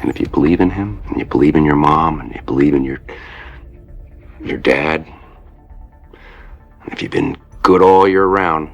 And if you believe in him, and you believe in your mom, and you believe in your dad, and if you've been good all year round,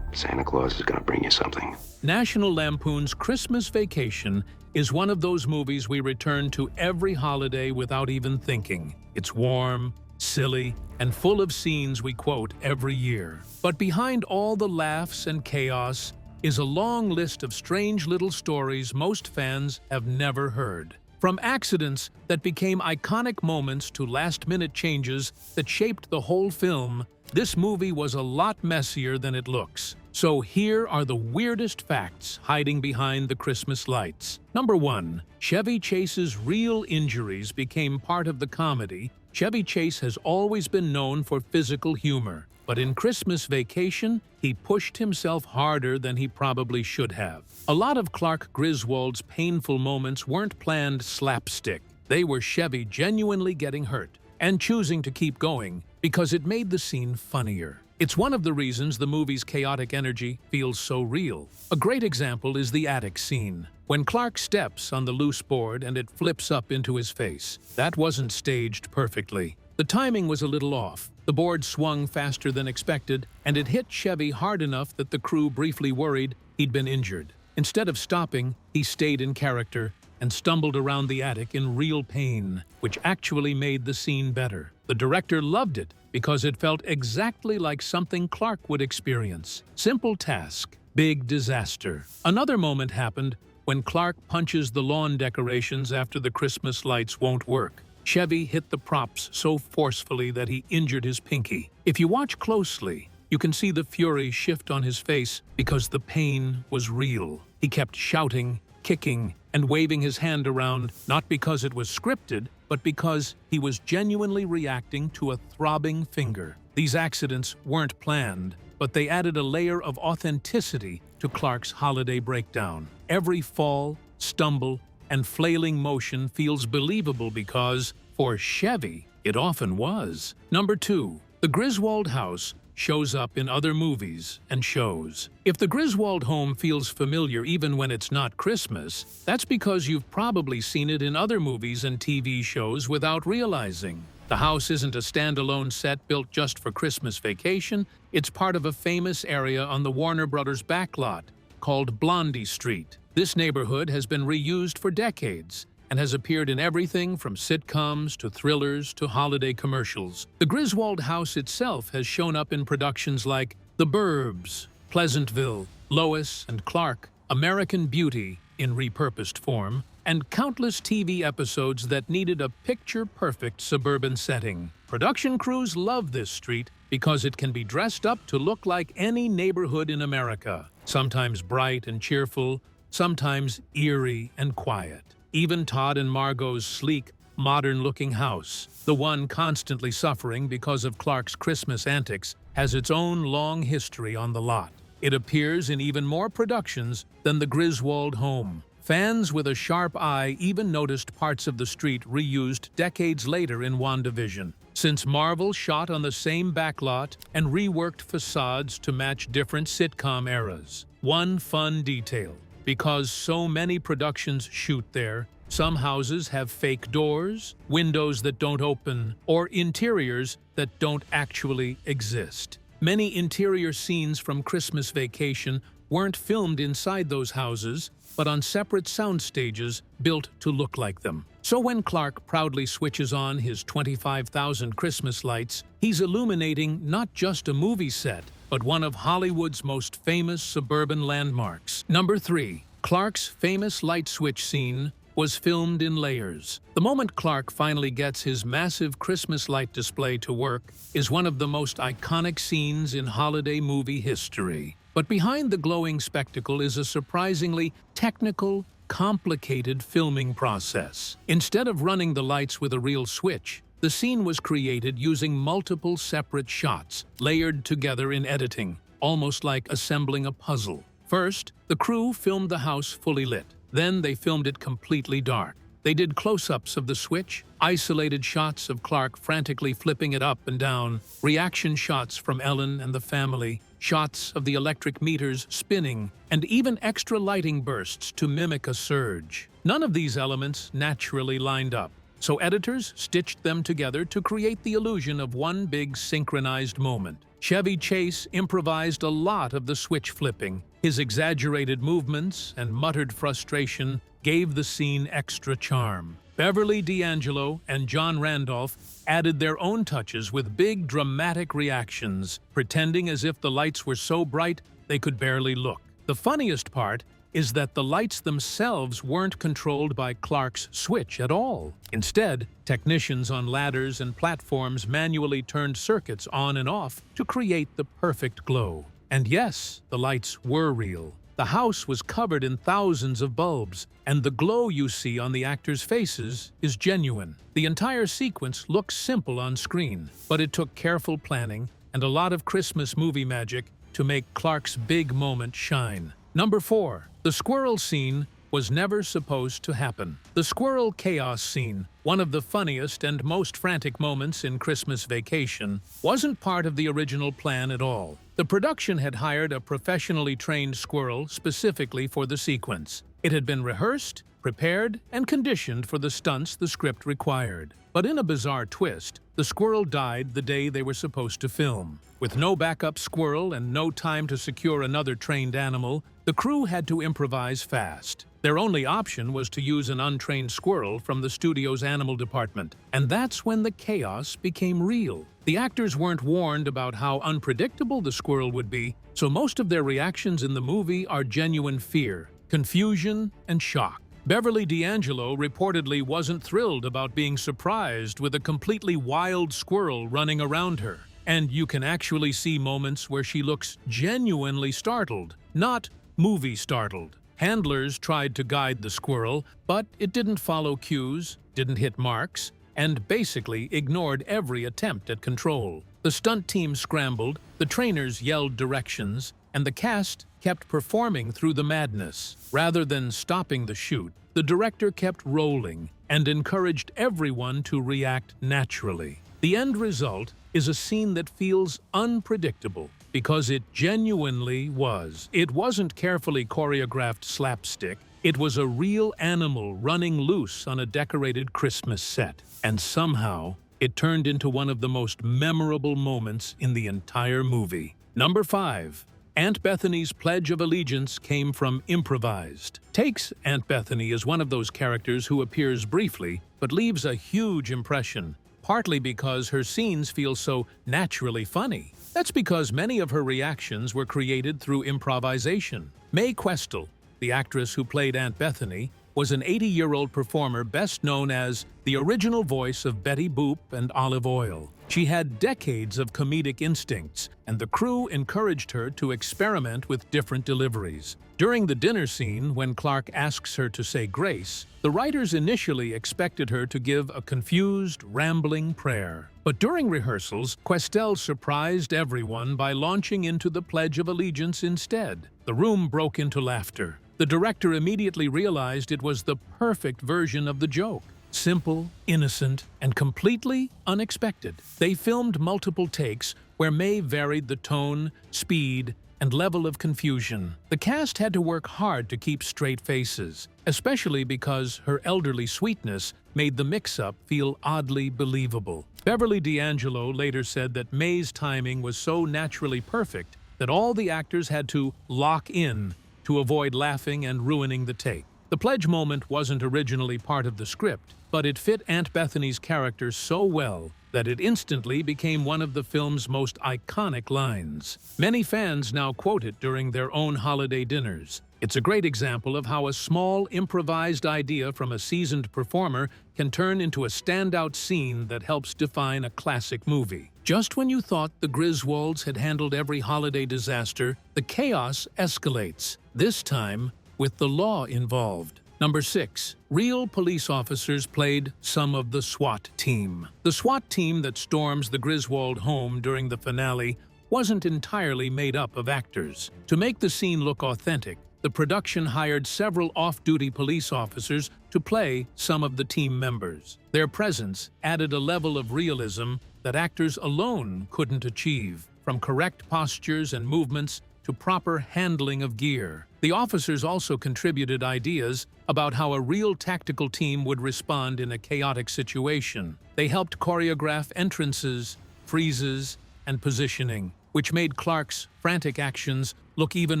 Santa Claus is going to bring you something. National Lampoon's Christmas Vacation is one of those movies we return to every holiday without even thinking. It's warm, silly, and full of scenes we quote every year. But behind all the laughs and chaos is a long list of strange little stories most fans have never heard. From accidents that became iconic moments to last-minute changes that shaped the whole film, this movie was a lot messier than it looks. So here are the weirdest facts hiding behind the Christmas lights. Number 1. Chevy Chase's real injuries became part of the comedy. Chevy Chase has always been known for physical humor, but in Christmas Vacation, he pushed himself harder than he probably should have. A lot of Clark Griswold's painful moments weren't planned slapstick. They were Chevy genuinely getting hurt and choosing to keep going because it made the scene funnier. It's one of the reasons the movie's chaotic energy feels so real. A great example is the attic scene, when Clark steps on the loose board and it flips up into his face. That wasn't staged perfectly. The timing was a little off. The board swung faster than expected, and it hit Chevy hard enough that the crew briefly worried he'd been injured. Instead of stopping, he stayed in character and stumbled around the attic in real pain, which actually made the scene better. The director loved it because it felt exactly like something Clark would experience. Simple task, big disaster. Another moment happened when Clark punches the lawn decorations after the Christmas lights won't work. Chevy hit the props so forcefully that he injured his pinky. If you watch closely, you can see the fury shift on his face because the pain was real. He kept shouting, kicking, and waving his hand around, not because it was scripted, but because he was genuinely reacting to a throbbing finger. These accidents weren't planned, but they added a layer of authenticity to Clark's holiday breakdown. Every fall, stumble, and flailing motion feels believable because, for Chevy, it often was. Number 2. The Griswold house shows up in other movies and shows. If the Griswold home feels familiar even when it's not Christmas, that's because you've probably seen it in other movies and TV shows without realizing. The house isn't a standalone set built just for Christmas Vacation. It's part of a famous area on the Warner Brothers backlot called Blondie Street. This neighborhood has been reused for decades and has appeared in everything from sitcoms to thrillers to holiday commercials. The Griswold house itself has shown up in productions like The Burbs, Pleasantville, Lois and Clark, American Beauty in repurposed form, and countless TV episodes that needed a picture-perfect suburban setting. Production crews love this street because it can be dressed up to look like any neighborhood in America, sometimes bright and cheerful, sometimes eerie and quiet. Even Todd and Margot's sleek, modern-looking house, the one constantly suffering because of Clark's Christmas antics, has its own long history on the lot. It appears in even more productions than the Griswold home. Fans with a sharp eye even noticed parts of the street reused decades later in WandaVision, since Marvel shot on the same backlot and reworked facades to match different sitcom eras. One fun detail: because so many productions shoot there, some houses have fake doors, windows that don't open, or interiors that don't actually exist. Many interior scenes from Christmas Vacation weren't filmed inside those houses, but on separate sound stages built to look like them. So when Clark proudly switches on his 25,000 Christmas lights, he's illuminating not just a movie set, but one of Hollywood's most famous suburban landmarks. Number 3. Clark's famous light switch scene was filmed in layers. The moment Clark finally gets his massive Christmas light display to work is one of the most iconic scenes in holiday movie history. But behind the glowing spectacle is a surprisingly technical, complicated filming process. Instead of running the lights with a real switch, the scene was created using multiple separate shots, layered together in editing, almost like assembling a puzzle. First, the crew filmed the house fully lit. Then they filmed it completely dark. They did close-ups of the switch, isolated shots of Clark frantically flipping it up and down, reaction shots from Ellen and the family, shots of the electric meters spinning, and even extra lighting bursts to mimic a surge. None of these elements naturally lined up, so editors stitched them together to create the illusion of one big synchronized moment. Chevy Chase improvised a lot of the switch flipping. His exaggerated movements and muttered frustration gave the scene extra charm. Beverly D'Angelo and John Randolph added their own touches with big dramatic reactions, pretending as if the lights were so bright they could barely look. The funniest part is that the lights themselves weren't controlled by Clark's switch at all. Instead, technicians on ladders and platforms manually turned circuits on and off to create the perfect glow. And yes, the lights were real. The house was covered in thousands of bulbs, and the glow you see on the actors' faces is genuine. The entire sequence looks simple on screen, but it took careful planning and a lot of Christmas movie magic to make Clark's big moment shine. Number 4. The squirrel scene was never supposed to happen. The squirrel chaos scene, one of the funniest and most frantic moments in Christmas Vacation, wasn't part of the original plan at all. The production had hired a professionally trained squirrel specifically for the sequence. It had been rehearsed, prepared, and conditioned for the stunts the script required. But in a bizarre twist, the squirrel died the day they were supposed to film. With no backup squirrel and no time to secure another trained animal, the crew had to improvise fast. Their only option was to use an untrained squirrel from the studio's animal department, and that's when the chaos became real. The actors weren't warned about how unpredictable the squirrel would be, so most of their reactions in the movie are genuine fear, confusion, and shock. Beverly D'Angelo reportedly wasn't thrilled about being surprised with a completely wild squirrel running around her. And you can actually see moments where she looks genuinely startled, not movie startled. Handlers tried to guide the squirrel, but it didn't follow cues, didn't hit marks, and basically ignored every attempt at control. The stunt team scrambled, the trainers yelled directions, and the cast kept performing through the madness. Rather than stopping the shoot, the director kept rolling and encouraged everyone to react naturally. The end result is a scene that feels unpredictable because it genuinely was. It wasn't carefully choreographed slapstick. It was a real animal running loose on a decorated Christmas set. And somehow, it turned into one of the most memorable moments in the entire movie. Number 5. Aunt Bethany's Pledge of Allegiance came from improvised. Takes Aunt Bethany is one of those characters who appears briefly but leaves a huge impression, partly because her scenes feel so naturally funny. That's because many of her reactions were created through improvisation. Mae Questel, the actress who played Aunt Bethany, was an 80-year-old performer best known as the original voice of Betty Boop and Olive Oyl. She had decades of comedic instincts, and the crew encouraged her to experiment with different deliveries. During the dinner scene, when Clark asks her to say grace, the writers initially expected her to give a confused, rambling prayer. But during rehearsals, Questel surprised everyone by launching into the Pledge of Allegiance instead. The room broke into laughter. The director immediately realized it was the perfect version of the joke. Simple, innocent, and completely unexpected. They filmed multiple takes where Mae varied the tone, speed, and level of confusion. The cast had to work hard to keep straight faces, especially because her elderly sweetness made the mix-up feel oddly believable. Beverly D'Angelo later said that Mae's timing was so naturally perfect that all the actors had to lock in to avoid laughing and ruining the take. The pledge moment wasn't originally part of the script, but it fit Aunt Bethany's character so well that it instantly became one of the film's most iconic lines. Many fans now quote it during their own holiday dinners. It's a great example of how a small, improvised idea from a seasoned performer can turn into a standout scene that helps define a classic movie. Just when you thought the Griswolds had handled every holiday disaster, the chaos escalates, this time with the law involved. Number 6. Real police officers played some of the SWAT team. The SWAT team that storms the Griswold home during the finale wasn't entirely made up of actors. To make the scene look authentic, the production hired several off-duty police officers to play some of the team members. Their presence added a level of realism that actors alone couldn't achieve, from correct postures and movements to proper handling of gear. The officers also contributed ideas about how a real tactical team would respond in a chaotic situation. They helped choreograph entrances, freezes, and positioning, which made Clark's frantic actions look even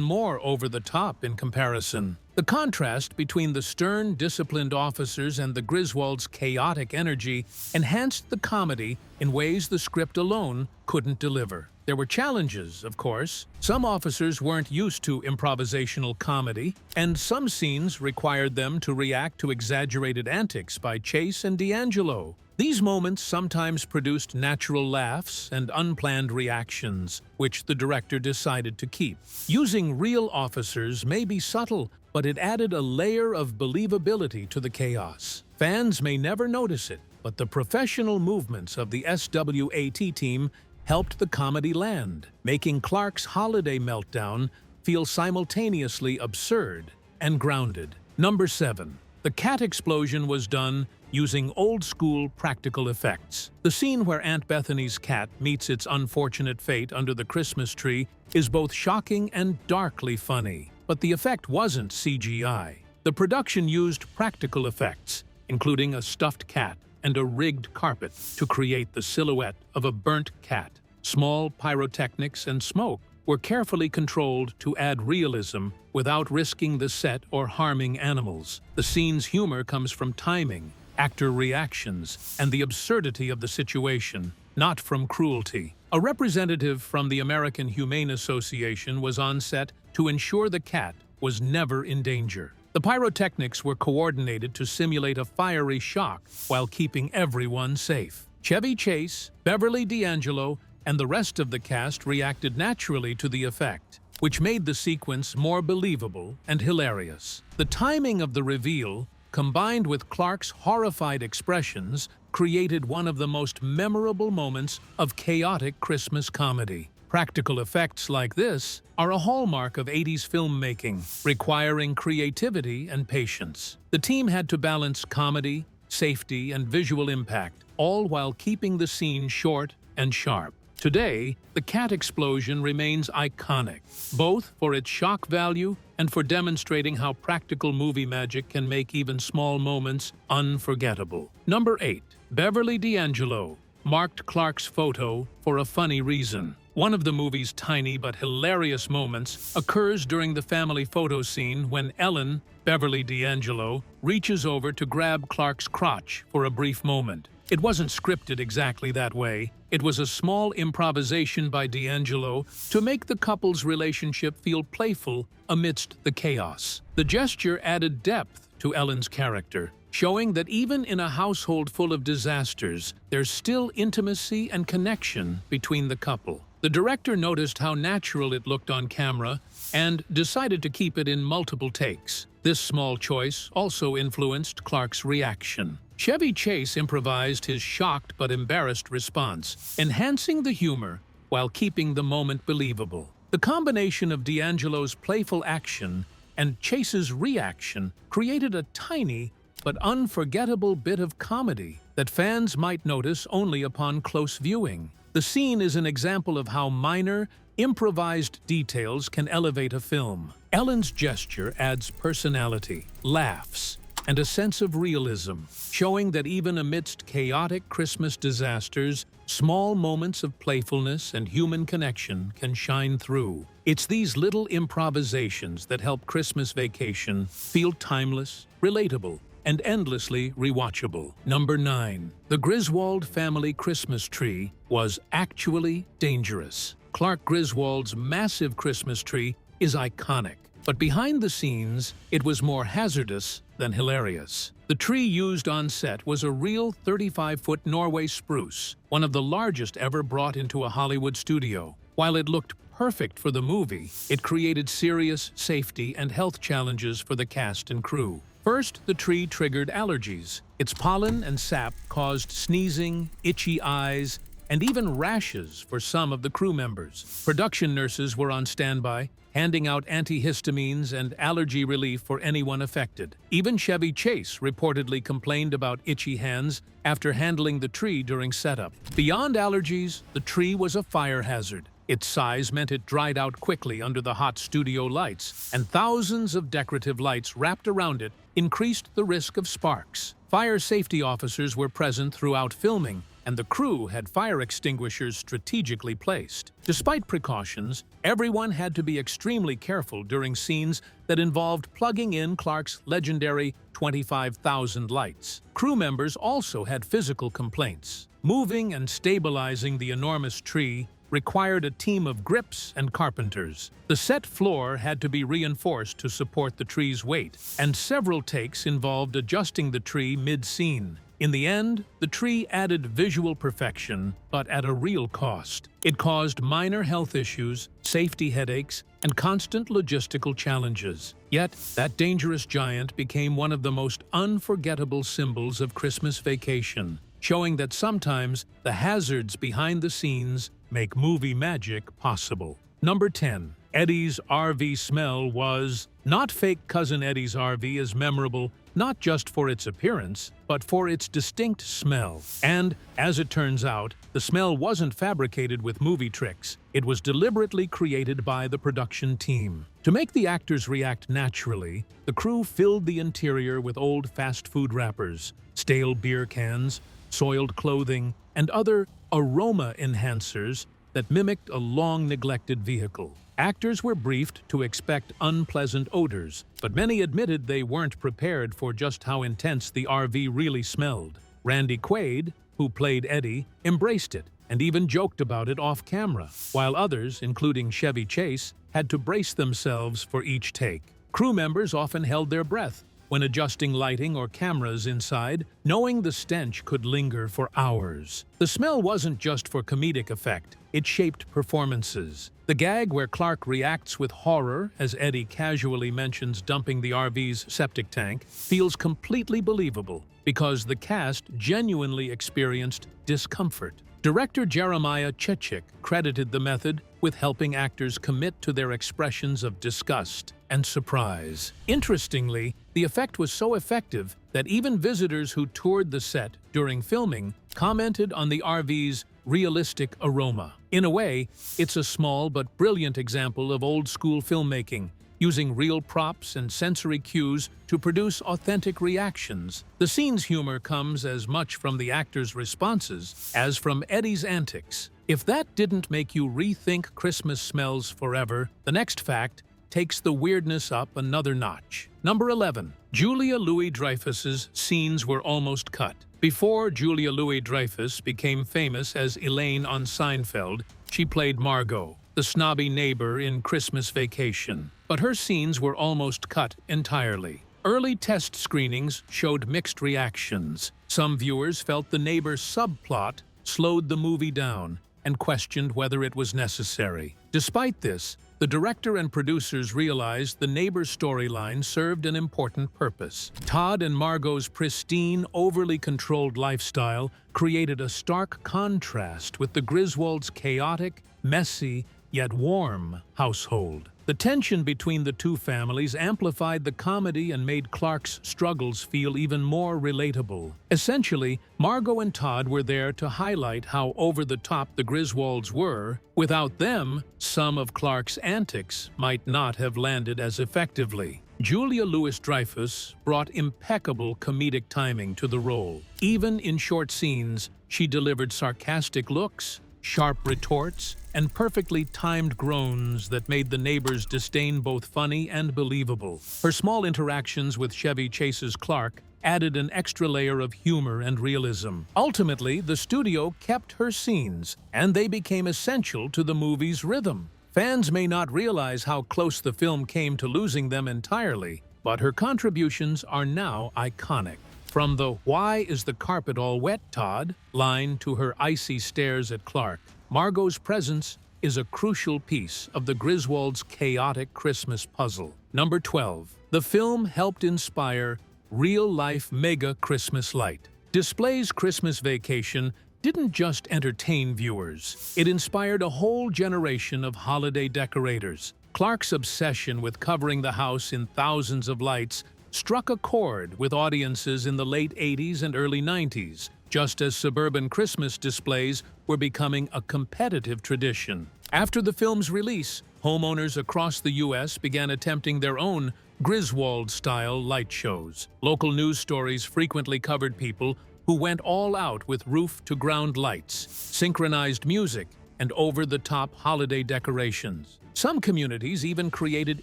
more over the top in comparison. The contrast between the stern, disciplined officers and the Griswold's chaotic energy enhanced the comedy in ways the script alone couldn't deliver. There were challenges, of course. Some officers weren't used to improvisational comedy, and some scenes required them to react to exaggerated antics by Chase and D'Angelo. These moments sometimes produced natural laughs and unplanned reactions, which the director decided to keep. Using real officers may be subtle, but it added a layer of believability to the chaos. Fans may never notice it, but the professional movements of the SWAT team helped the comedy land, making Clark's holiday meltdown feel simultaneously absurd and grounded. Number 7. The cat explosion was done using old-school practical effects. The scene where Aunt Bethany's cat meets its unfortunate fate under the Christmas tree is both shocking and darkly funny, but the effect wasn't CGI. The production used practical effects, including a stuffed cat and a rigged carpet, to create the silhouette of a burnt cat. Small pyrotechnics and smoke were carefully controlled to add realism without risking the set or harming animals. The scene's humor comes from timing, actor reactions, and the absurdity of the situation, not from cruelty. A representative from the American Humane Association was on set to ensure the cat was never in danger. The pyrotechnics were coordinated to simulate a fiery shock while keeping everyone safe. Chevy Chase, Beverly D'Angelo, and the rest of the cast reacted naturally to the effect, which made the sequence more believable and hilarious. The timing of the reveal, combined with Clark's horrified expressions, created one of the most memorable moments of chaotic Christmas comedy. Practical effects like this are a hallmark of 80s filmmaking, requiring creativity and patience. The team had to balance comedy, safety, and visual impact, all while keeping the scene short and sharp. Today, the cat explosion remains iconic, both for its shock value and for demonstrating how practical movie magic can make even small moments unforgettable. Number 8. Beverly D'Angelo marked Clark's photo for a funny reason. One of the movie's tiny but hilarious moments occurs during the family photo scene when Ellen, Beverly D'Angelo, reaches over to grab Clark's crotch for a brief moment. It wasn't scripted exactly that way. It was a small improvisation by D'Angelo to make the couple's relationship feel playful amidst the chaos. The gesture added depth to Ellen's character, showing that even in a household full of disasters, there's still intimacy and connection between the couple. The director noticed how natural it looked on camera and decided to keep it in multiple takes. This small choice also influenced Clark's reaction. Chevy Chase improvised his shocked but embarrassed response, enhancing the humor while keeping the moment believable. The combination of D'Angelo's playful action and Chase's reaction created a tiny but unforgettable bit of comedy that fans might notice only upon close viewing. The scene is an example of how minor, improvised details can elevate a film. Ellen's gesture adds personality, laughs, and a sense of realism, showing that even amidst chaotic Christmas disasters, small moments of playfulness and human connection can shine through. It's these little improvisations that help Christmas Vacation feel timeless, relatable, and endlessly rewatchable. Number 9. The Griswold family Christmas tree was actually dangerous. Clark Griswold's massive Christmas tree is iconic, but behind the scenes, it was more hazardous than hilarious. The tree used on set was a real 35-foot Norway spruce, one of the largest ever brought into a Hollywood studio. While it looked perfect for the movie, it created serious safety and health challenges for the cast and crew. First, the tree triggered allergies. Its pollen and sap caused sneezing, itchy eyes, and even rashes for some of the crew members. Production nurses were on standby, handing out antihistamines and allergy relief for anyone affected. Even Chevy Chase reportedly complained about itchy hands after handling the tree during setup. Beyond allergies, the tree was a fire hazard. Its size meant it dried out quickly under the hot studio lights, and thousands of decorative lights wrapped around it increased the risk of sparks. Fire safety officers were present throughout filming, and the crew had fire extinguishers strategically placed. Despite precautions, everyone had to be extremely careful during scenes that involved plugging in Clark's legendary 25,000 lights. Crew members also had physical complaints. Moving and stabilizing the enormous tree required a team of grips and carpenters. The set floor had to be reinforced to support the tree's weight, and several takes involved adjusting the tree mid-scene. In the end, the tree added visual perfection, but at a real cost. It caused minor health issues, safety headaches, and constant logistical challenges. Yet, that dangerous giant became one of the most unforgettable symbols of Christmas Vacation, showing that sometimes the hazards behind the scenes make movie magic possible. Number 10. Eddie's RV smell was not. Fake Cousin Eddie's RV is memorable not just for its appearance, but for its distinct smell. And, as it turns out, the smell wasn't fabricated with movie tricks. It was deliberately created by the production team. To make the actors react naturally, the crew filled the interior with old fast food wrappers, stale beer cans, soiled clothing, and other aroma enhancers that mimicked a long-neglected vehicle. Actors were briefed to expect unpleasant odors, but many admitted they weren't prepared for just how intense the RV really smelled. Randy Quaid, who played Eddie, embraced it and even joked about it off camera, while others, including Chevy Chase, had to brace themselves for each take. Crew members often held their breath when adjusting lighting or cameras inside, knowing the stench could linger for hours. The smell wasn't just for comedic effect, it shaped performances. The gag where Clark reacts with horror as Eddie casually mentions dumping the RV's septic tank feels completely believable because the cast genuinely experienced discomfort. Director Jeremiah Chechik credited the method with helping actors commit to their expressions of disgust and surprise. Interestingly, the effect was so effective that even visitors who toured the set during filming commented on the RV's realistic aroma. In a way, it's a small but brilliant example of old-school filmmaking, using real props and sensory cues to produce authentic reactions. The scene's humor comes as much from the actors' responses as from Eddie's antics. If that didn't make you rethink Christmas smells forever, the next fact takes the weirdness up another notch. Number 11. Julia Louis-Dreyfus's scenes were almost cut. Before Julia Louis-Dreyfus became famous as Elaine on Seinfeld, she played Margot, the snobby neighbor in Christmas Vacation. But her scenes were almost cut entirely. Early test screenings showed mixed reactions. Some viewers felt the neighbor's subplot slowed the movie down and questioned whether it was necessary. Despite this, the director and producers realized the neighbor's storyline served an important purpose. Todd and Margot's pristine, overly controlled lifestyle created a stark contrast with the Griswolds' chaotic, messy, yet warm household. The tension between the two families amplified the comedy and made Clark's struggles feel even more relatable. Essentially, Margot and Todd were there to highlight how over-the-top the Griswolds were. Without them, some of Clark's antics might not have landed as effectively. Julia Louis-Dreyfus brought impeccable comedic timing to the role. Even in short scenes, she delivered sarcastic looks, sharp retorts, and perfectly timed groans that made the neighbor's disdain both funny and believable. Her small interactions with Chevy Chase's Clark added an extra layer of humor and realism. Ultimately, the studio kept her scenes, and they became essential to the movie's rhythm. Fans may not realize how close the film came to losing them entirely, but her contributions are now iconic. From the "Why is the carpet all wet, Todd?" line to her icy stares at Clark, Margot's presence is a crucial piece of the Griswolds' chaotic Christmas puzzle. Number 12. The film helped inspire real-life mega Christmas light. Display's Christmas Vacation didn't just entertain viewers. It inspired a whole generation of holiday decorators. Clark's obsession with covering the house in thousands of lights struck a chord with audiences in the late 80s and early 90s, just as suburban Christmas displays were becoming a competitive tradition. After the film's release, homeowners across the U.S. began attempting their own Griswold-style light shows. Local news stories frequently covered people who went all out with roof-to-ground lights, synchronized music, and over-the-top holiday decorations. Some communities even created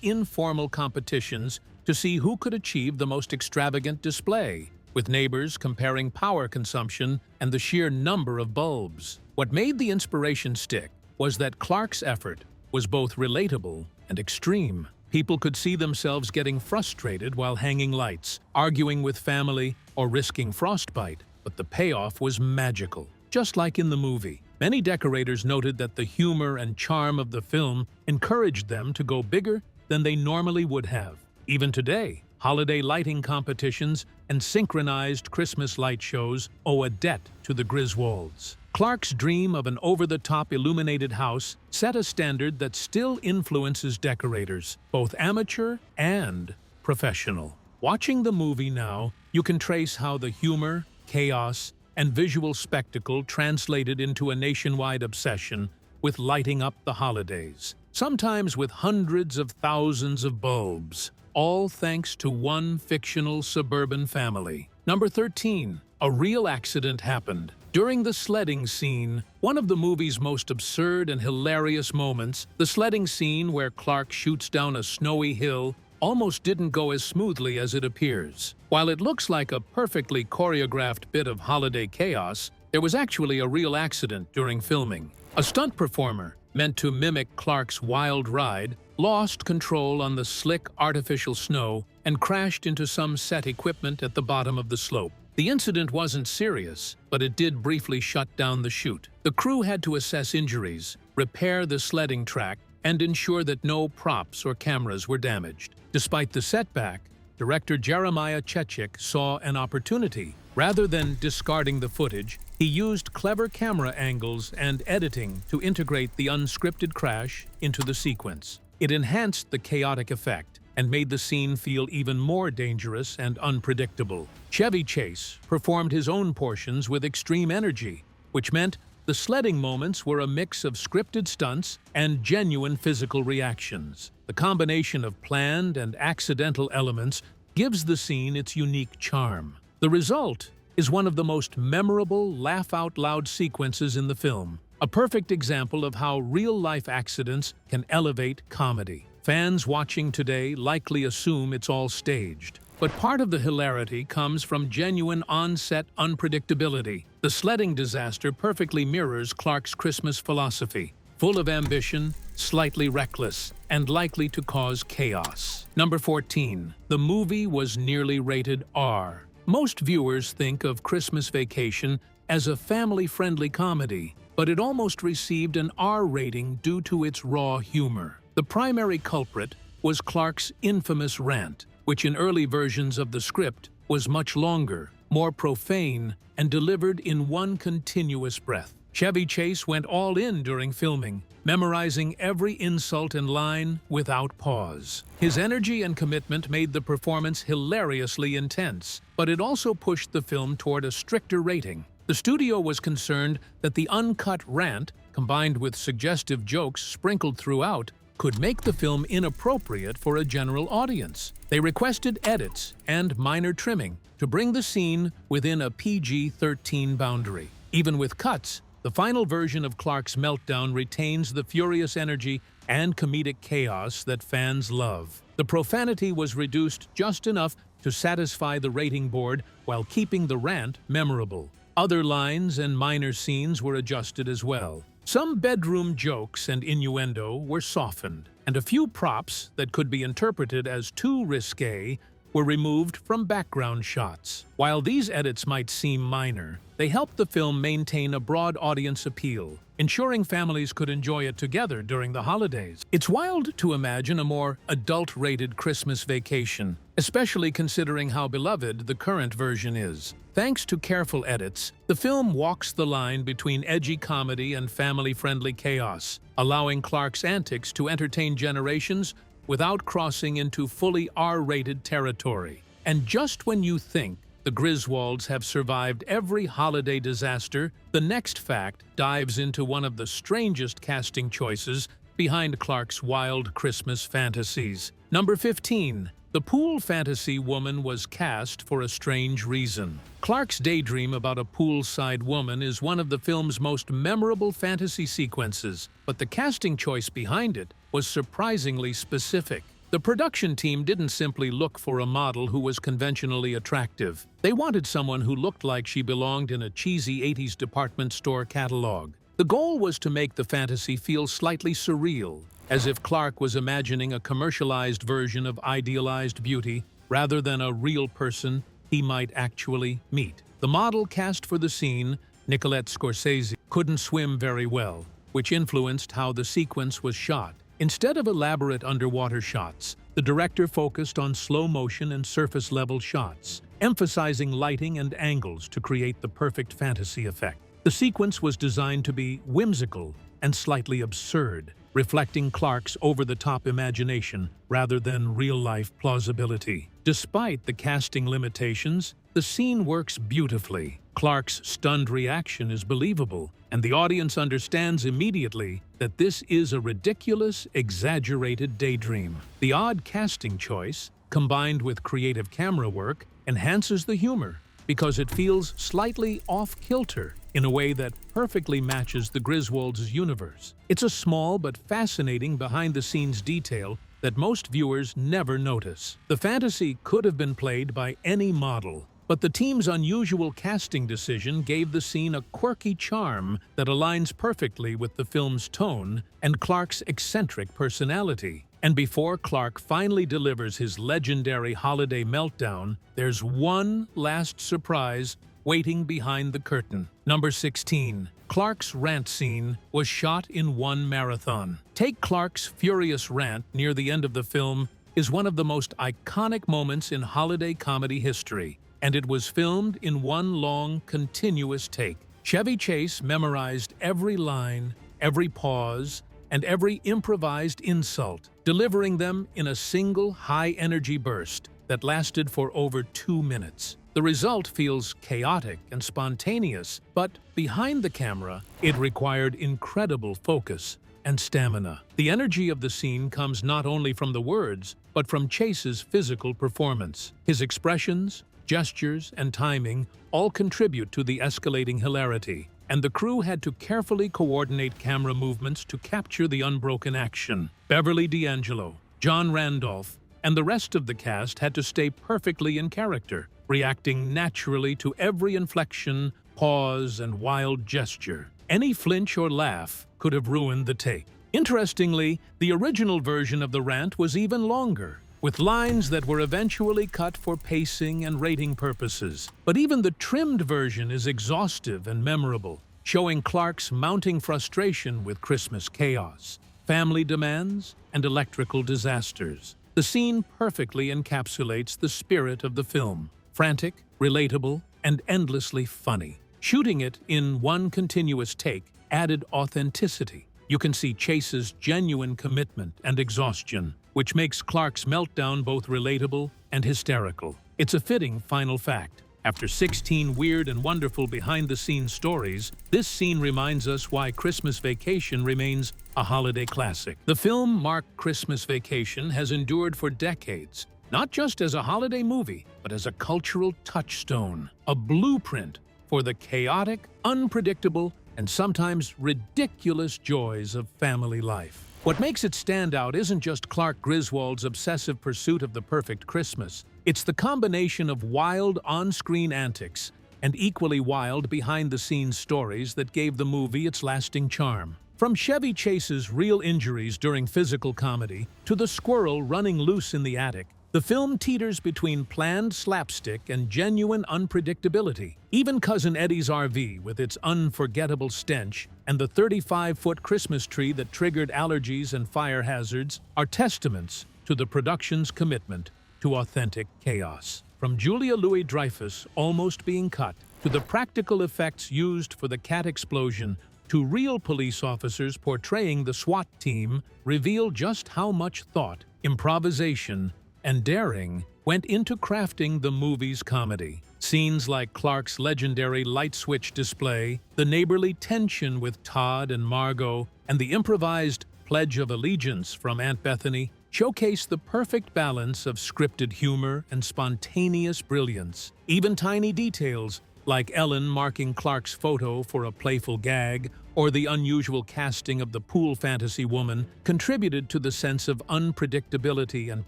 informal competitions to see who could achieve the most extravagant display, with neighbors comparing power consumption and the sheer number of bulbs. What made the inspiration stick was that Clark's effort was both relatable and extreme. People could see themselves getting frustrated while hanging lights, arguing with family, or risking frostbite, but the payoff was magical, just like in the movie. Many decorators noted that the humor and charm of the film encouraged them to go bigger than they normally would have. Even today, holiday lighting competitions and synchronized Christmas light shows owe a debt to the Griswolds. Clark's dream of an over-the-top illuminated house set a standard that still influences decorators, both amateur and professional. Watching the movie now, you can trace how the humor, chaos, and visual spectacle translated into a nationwide obsession with lighting up the holidays, sometimes with hundreds of thousands of bulbs, all thanks to one fictional suburban family. Number 13. A real accident happened. During the sledding scene, one of the movie's most absurd and hilarious moments, the sledding scene where Clark shoots down a snowy hill, almost didn't go as smoothly as it appears. While it looks like a perfectly choreographed bit of holiday chaos, there was actually a real accident during filming. A stunt performer, meant to mimic Clark's wild ride, lost control on the slick artificial snow and crashed into some set equipment at the bottom of the slope. The incident wasn't serious, but it did briefly shut down the shoot. The crew had to assess injuries, repair the sledding track, and ensure that no props or cameras were damaged. Despite the setback, director Jeremiah Chechik saw an opportunity. Rather than discarding the footage, he used clever camera angles and editing to integrate the unscripted crash into the sequence. It enhanced the chaotic effect and made the scene feel even more dangerous and unpredictable. Chevy Chase performed his own portions with extreme energy, which meant the sledding moments were a mix of scripted stunts and genuine physical reactions. The combination of planned and accidental elements gives the scene its unique charm. The result is one of the most memorable laugh-out-loud sequences in the film, a perfect example of how real-life accidents can elevate comedy. Fans watching today likely assume it's all staged, but part of the hilarity comes from genuine on-set unpredictability. The sledding disaster perfectly mirrors Clark's Christmas philosophy, full of ambition, slightly reckless, and likely to cause chaos. Number 14. The movie was nearly rated R. Most viewers think of Christmas Vacation as a family-friendly comedy, but it almost received an R rating due to its raw humor. The primary culprit was Clark's infamous rant, which in early versions of the script was much longer, more profane, and delivered in one continuous breath. Chevy Chase went all in during filming, memorizing every insult and line without pause. His energy and commitment made the performance hilariously intense, but it also pushed the film toward a stricter rating. The studio was concerned that the uncut rant, combined with suggestive jokes sprinkled throughout, could make the film inappropriate for a general audience. They requested edits and minor trimming to bring the scene within a PG-13 boundary. Even with cuts, the final version of Clark's meltdown retains the furious energy and comedic chaos that fans love. The profanity was reduced just enough to satisfy the rating board while keeping the rant memorable. Other lines and minor scenes were adjusted as well. Some bedroom jokes and innuendo were softened, and a few props that could be interpreted as too risque were removed from background shots. While these edits might seem minor, they helped the film maintain a broad audience appeal, ensuring families could enjoy it together during the holidays. It's wild to imagine a more adult-rated Christmas Vacation, especially considering how beloved the current version is. Thanks to careful edits, the film walks the line between edgy comedy and family-friendly chaos, allowing Clark's antics to entertain generations without crossing into fully R-rated territory. And just when you think the Griswolds have survived every holiday disaster, the next fact dives into one of the strangest casting choices behind Clark's wild Christmas fantasies. Number 15. The pool fantasy woman was cast for a strange reason. Clark's daydream about a poolside woman is one of the film's most memorable fantasy sequences, but the casting choice behind it was surprisingly specific. The production team didn't simply look for a model who was conventionally attractive. They wanted someone who looked like she belonged in a cheesy 80s department store catalog. The goal was to make the fantasy feel slightly surreal, as if Clark was imagining a commercialized version of idealized beauty rather than a real person he might actually meet. The model cast for the scene, Nicolette Scorsese, couldn't swim very well, which influenced how the sequence was shot. Instead of elaborate underwater shots, the director focused on slow-motion and surface-level shots, emphasizing lighting and angles to create the perfect fantasy effect. The sequence was designed to be whimsical and slightly absurd, reflecting Clark's over-the-top imagination rather than real-life plausibility. Despite the casting limitations, the scene works beautifully. Clark's stunned reaction is believable, and the audience understands immediately that this is a ridiculous, exaggerated daydream. The odd casting choice, combined with creative camera work, enhances the humor because it feels slightly off-kilter in a way that perfectly matches the Griswolds' universe. It's a small but fascinating behind-the-scenes detail that most viewers never notice. The fantasy could have been played by any model, but the team's unusual casting decision gave the scene a quirky charm that aligns perfectly with the film's tone and Clark's eccentric personality. And before Clark finally delivers his legendary holiday meltdown, there's one last surprise waiting behind the curtain. Number 16. Clark's rant scene was shot in one marathon. Take Clark's furious rant near the end of the film is one of the most iconic moments in holiday comedy history, and it was filmed in one long, continuous take. Chevy Chase memorized every line, every pause, and every improvised insult, delivering them in a single high-energy burst that lasted for over 2 minutes. The result feels chaotic and spontaneous, but behind the camera, it required incredible focus and stamina. The energy of the scene comes not only from the words, but from Chase's physical performance. His expressions, gestures, and timing all contribute to the escalating hilarity, and the crew had to carefully coordinate camera movements to capture the unbroken action. Beverly D'Angelo, John Randolph, and the rest of the cast had to stay perfectly in character, reacting naturally to every inflection, pause, and wild gesture. Any flinch or laugh could have ruined the take. Interestingly, the original version of the rant was even longer, with lines that were eventually cut for pacing and rating purposes. But even the trimmed version is exhaustive and memorable, showing Clark's mounting frustration with Christmas chaos, family demands, and electrical disasters. The scene perfectly encapsulates the spirit of the film: frantic, relatable, and endlessly funny. Shooting it in one continuous take added authenticity. You can see Chase's genuine commitment and exhaustion, which makes Clark's meltdown both relatable and hysterical. It's a fitting final fact. After 16 weird and wonderful behind-the-scenes stories, this scene reminds us why Christmas Vacation remains a holiday classic. The film marked Christmas Vacation has endured for decades, not just as a holiday movie, but as a cultural touchstone, a blueprint for the chaotic, unpredictable, and sometimes ridiculous joys of family life. What makes it stand out isn't just Clark Griswold's obsessive pursuit of the perfect Christmas. It's the combination of wild on-screen antics and equally wild behind-the-scenes stories that gave the movie its lasting charm. From Chevy Chase's real injuries during physical comedy to the squirrel running loose in the attic, the film teeters between planned slapstick and genuine unpredictability. Even Cousin Eddie's RV, with its unforgettable stench, and the 35-foot Christmas tree that triggered allergies and fire hazards, are testaments to the production's commitment to authentic chaos. From Julia Louis-Dreyfus almost being cut, to the practical effects used for the cat explosion, to real police officers portraying the SWAT team, reveal just how much thought, improvisation, and daring went into crafting the movie's comedy. Scenes like Clark's legendary light switch display, the neighborly tension with Todd and Margot, and the improvised Pledge of Allegiance from Aunt Bethany showcase the perfect balance of scripted humor and spontaneous brilliance. Even tiny details, like Ellen marking Clark's photo for a playful gag, or the unusual casting of the pool fantasy woman, contributed to the sense of unpredictability and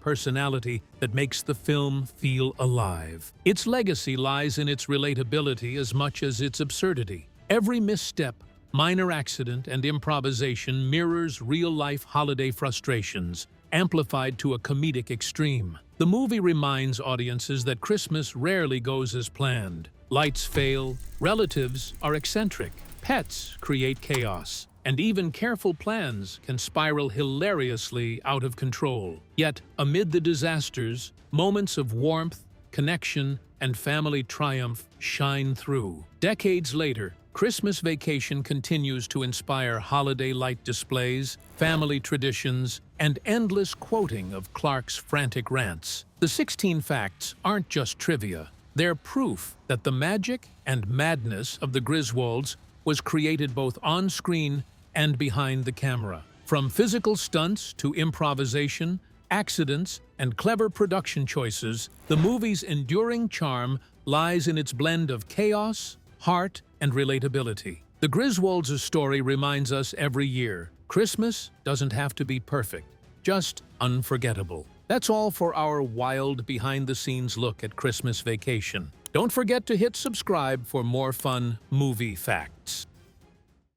personality that makes the film feel alive. Its legacy lies in its relatability as much as its absurdity. Every misstep, minor accident, and improvisation mirrors real-life holiday frustrations, amplified to a comedic extreme. The movie reminds audiences that Christmas rarely goes as planned. Lights fail, relatives are eccentric, pets create chaos, and even careful plans can spiral hilariously out of control. Yet, amid the disasters, moments of warmth, connection, and family triumph shine through. Decades later, Christmas Vacation continues to inspire holiday light displays, family traditions, and endless quoting of Clark's frantic rants. The 16 facts aren't just trivia. They're proof that the magic and madness of the Griswolds was created both on-screen and behind the camera. From physical stunts to improvisation, accidents, and clever production choices, the movie's enduring charm lies in its blend of chaos, heart, and relatability. The Griswolds' story reminds us every year, Christmas doesn't have to be perfect, just unforgettable. That's all for our wild behind-the-scenes look at Christmas Vacation. Don't forget to hit subscribe for more fun movie facts.